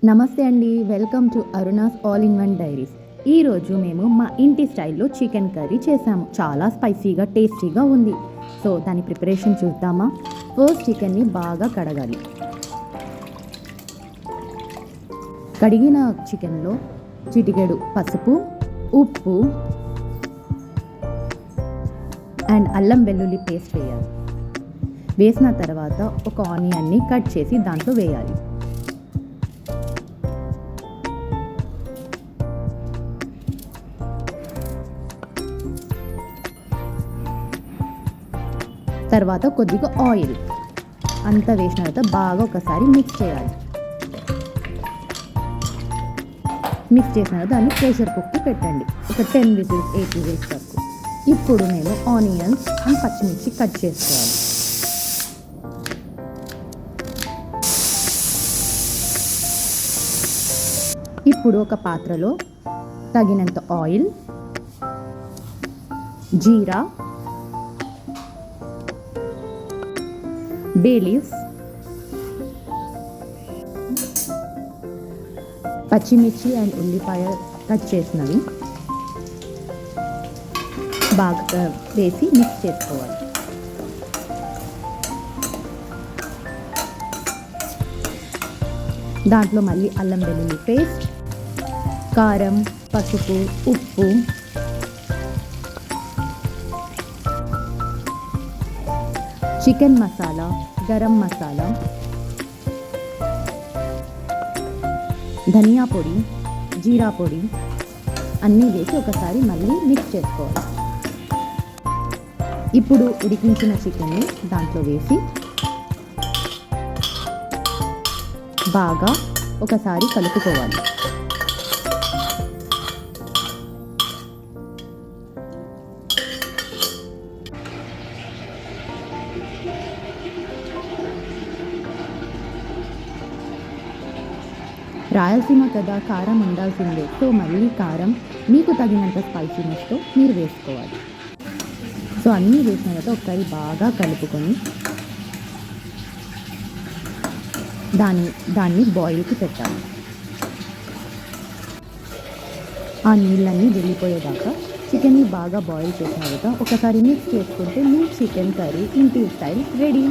నమస్తే అండి, welcome to Aruna's all in one diaries. ఈరోజు మేము మా ఇంటి స్టైల్లో చికెన్ కర్రీ చేసాము. చాలా స్పైసీగా టేస్టీగా ఉంది. సో దాని ప్రిపరేషన్ చూద్దామా? ఫస్ట్ చికెన్ని బాగా కడగాలి. కడిగిన చికెన్లో చిటికెడు పసుపు, ఉప్పు అండ్ అల్లం వెల్లుల్లి పేస్ట్ వేయాలి. వేసిన తర్వాత ఒక ఆనియన్ని కట్ చేసి దాంట్లో వేయాలి. తర్వాత కొద్దిగా ఆయిల్ అంతా వేసిన తర్వాత బాగా ఒకసారి మిక్స్ చేయాలి. మిక్స్ చేసిన తర్వాత దాన్ని ప్రెషర్ కుక్కి పెట్టండి. ఒక 10 విజిల్స్ 8 విజిల్స్ వరకు. ఇప్పుడు మేము ఆనియన్స్ అండ్ పచ్చిమిర్చి కట్ చేసుకోవాలి. ఇప్పుడు ఒక పాత్రలో తగినంత ఆయిల్, జీరా, బే లీవ్స్, పచ్చిమిర్చి అండ్ ఉల్లిపాయ కట్ చేసినవి బాగా వేసి మిక్స్ చేసుకోవాలి. దాంట్లో మళ్ళీ అల్లం వెల్లుల్లి పేస్ట్, కారం, పసుపు, ఉప్పు, చికెన్ మసాలా, గరం మసాలా, ధనియా పొడి, జీరా పొడి అన్నీ వేసి ఒకసారి మళ్ళీ మిక్స్ చేసుకోవాలి. ఇప్పుడు ఉడికించిన చికెన్ని దాంట్లో వేసి బాగా ఒకసారి కలుపుకోవాలి. రాయలసీమ కదా, కారం ఉండాల్సిందే. సో మళ్ళీ కారం మీకు తగినంత స్పైసీనెస్తో మీరు వేసుకోవాలి. సో అన్నీ వేసిన తర్వాత ఒకసారి బాగా కలుపుకొని దాన్ని బాయిల్కి పెట్టాలి. ఆ నీళ్ళన్నీ వెళ్ళిపోయేదాకా చికెన్ని బాగా బాయిల్ చేసిన తర్వాత ఒకసారి మిక్స్ చేసుకుంటే మీ చికెన్ కర్రీ ఇంటి స్టైల్ రెడీ.